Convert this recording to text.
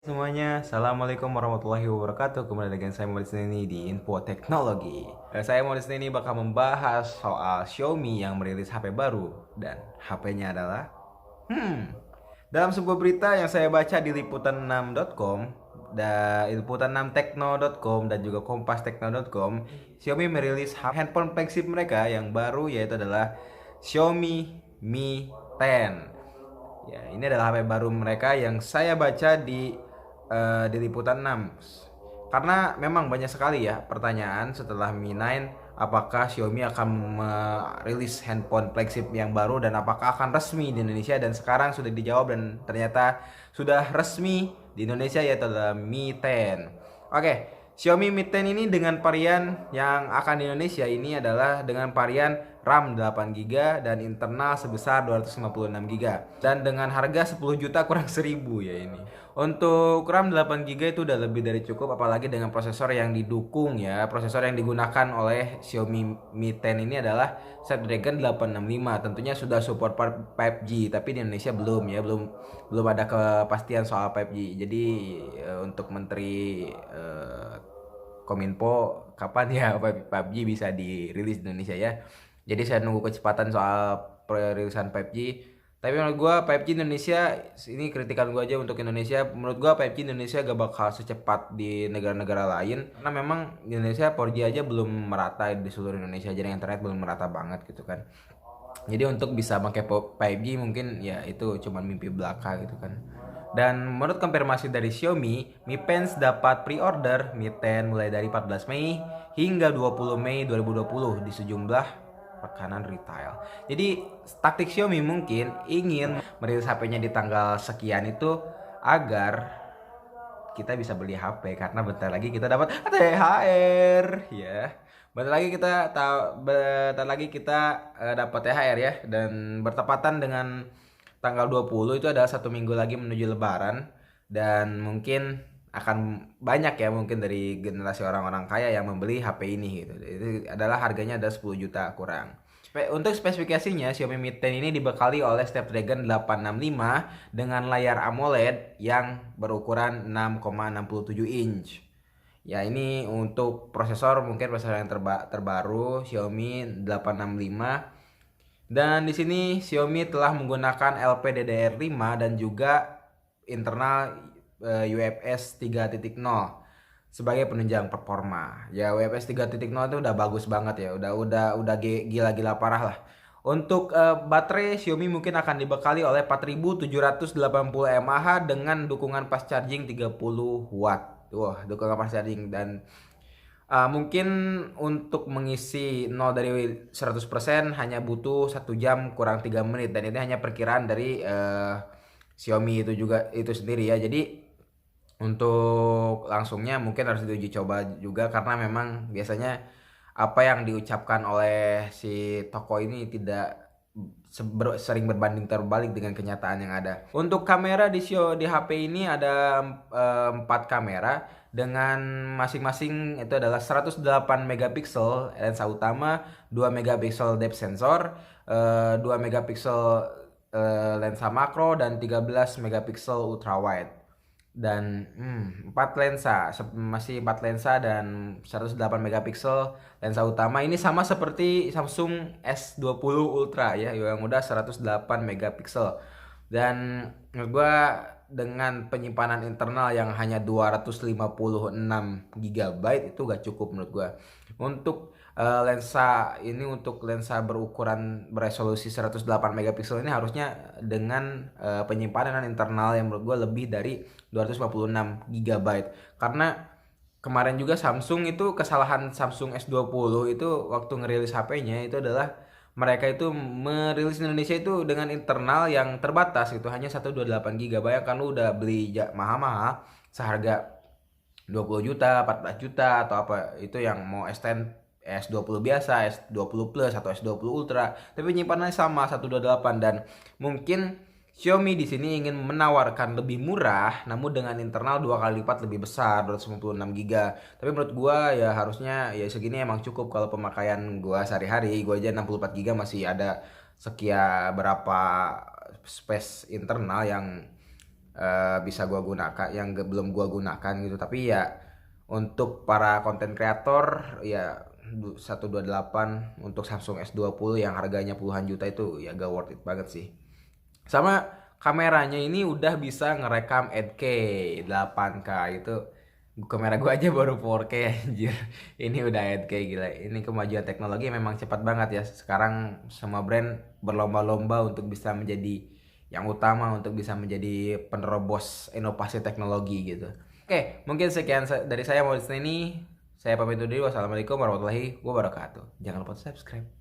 Semuanya, Assalamualaikum warahmatullahi wabarakatuh. Kembali dengan saya Maulid ini di Info Teknologi. Saya Maulid ini bakal membahas soal Xiaomi yang merilis HP baru. Dan HP-nya adalah dalam sebuah berita yang saya baca di liputan6.com dan liputan6tekno.com dan juga kompastekno.com, Xiaomi merilis handphone flagship mereka yang baru, yaitu adalah Xiaomi Mi 10. Ya, ini adalah HP baru mereka yang saya baca di Liputan 6. Karena memang banyak sekali ya pertanyaan setelah Mi 9, apakah Xiaomi akan merilis handphone flagship yang baru dan apakah akan resmi di Indonesia, dan sekarang sudah dijawab dan ternyata sudah resmi di Indonesia, yaitu adalah Mi 10. Oke, Xiaomi Mi 10 ini dengan varian yang akan di Indonesia ini adalah dengan varian RAM 8GB dan internal sebesar 256GB dan dengan harga 10 juta kurang 1000 ya ini. Untuk RAM 8GB itu udah lebih dari cukup, apalagi dengan prosesor yang didukung ya. Prosesor yang digunakan oleh Xiaomi Mi 10 ini adalah Snapdragon 865. Tentunya sudah support 5G, tapi di Indonesia belum ya, belum ada kepastian soal 5G. Jadi untuk Menteri Kominfo kapan ya 5G bisa dirilis di Indonesia ya. Jadi saya nunggu kecepatan soal perilisan 5G. Tapi menurut gua 5G Indonesia, ini kritikan gua aja untuk Indonesia. Menurut gua 5G Indonesia gak bakal secepat di negara-negara lain karena memang di Indonesia 4G aja belum merata di seluruh Indonesia. Jadi internet belum merata banget gitu kan. Jadi untuk bisa pakai 5G mungkin ya itu cuma mimpi belaka gitu kan. Dan menurut konfirmasi dari Xiaomi, Mi Pens dapat pre-order Mi 10 mulai dari 14 Mei hingga 20 Mei 2020 di sejumlah rekanan retail. Jadi taktik Xiaomi mungkin ingin merilis HP-nya di tanggal sekian itu agar kita bisa beli HP, karena bentar lagi kita dapat THR ya. Bentar lagi kita dapat THR ya, dan bertepatan dengan tanggal 20 itu adalah 1 minggu lagi menuju Lebaran, dan mungkin akan banyak ya mungkin dari generasi orang-orang kaya yang membeli HP ini gitu. Itu adalah harganya ada 10 juta kurang. Untuk spesifikasinya, Xiaomi Mi 10 ini dibekali oleh Snapdragon 865 dengan layar AMOLED yang berukuran 6,67 inch. Ya, ini untuk prosesor, mungkin prosesor yang terbaru Xiaomi 865. Dan di sini Xiaomi telah menggunakan LPDDR5 dan juga internal UFS 3.0 sebagai penunjang performa. Ya, UFS 3.0 itu udah bagus banget ya. Udah gila-gila parah lah. Untuk baterai Xiaomi mungkin akan dibekali oleh 4780 mAh dengan dukungan fast charging 30 watt. Wah, dukungan fast charging. Dan mungkin untuk mengisi 0 dari 100% hanya butuh 1 jam kurang 3 menit, dan ini hanya perkiraan dari Xiaomi itu sendiri ya. Jadi untuk langsungnya mungkin harus diuji coba juga, karena memang biasanya apa yang diucapkan oleh si toko ini tidak sering berbanding terbalik dengan kenyataan yang ada. Untuk kamera di HP ini ada 4 kamera dengan masing-masing itu adalah 108 megapiksel lensa utama, 2 megapiksel depth sensor, 2 megapiksel lensa makro, dan 13 megapiksel ultra wide. Dan 4 lensa, masih 4 lensa dan 108 megapiksel lensa utama. Ini sama seperti Samsung S20 Ultra ya, yang udah 108 megapiksel. Dan menurut gua dengan penyimpanan internal yang hanya 256 GB itu gak cukup menurut gua. Untuk untuk lensa berukuran beresolusi 108 megapiksel ini harusnya dengan penyimpanan internal yang menurut gue lebih dari 256 GB. Karena kemarin juga Samsung itu, kesalahan Samsung S20 itu waktu ngerilis HP-nya itu adalah mereka itu merilis Indonesia itu dengan internal yang terbatas gitu, hanya 128 GB. Kan lu udah beli mahal-mahal seharga 20 juta, 14 juta atau apa itu yang mau S10, S20 biasa, S20 Plus atau S20 Ultra, tapi penyimpanannya sama 128. Dan mungkin Xiaomi di sini ingin menawarkan lebih murah namun dengan internal 2 kali lipat lebih besar, 256 GB. Tapi menurut gua ya harusnya ya segini emang cukup. Kalau pemakaian gua sehari-hari, gua aja 64 GB masih ada sekian berapa space internal yang bisa gua gunakan, yang belum gua gunakan gitu. Tapi ya untuk para konten kreator ya 128 untuk Samsung S20 yang harganya puluhan juta itu ya gak worth it banget sih. Sama kameranya ini udah bisa ngerekam 8K 8K itu. Kamera gua aja baru 4K anjir. Ini udah 8K, gila. Ini kemajuan teknologi memang cepat banget ya. Sekarang semua brand berlomba-lomba untuk bisa menjadi yang utama, untuk bisa menjadi penerobos inovasi teknologi gitu. Oke, mungkin sekian dari saya mau ini. Saya pamit undur diri. Wassalamualaikum warahmatullahi wabarakatuh. Jangan lupa subscribe.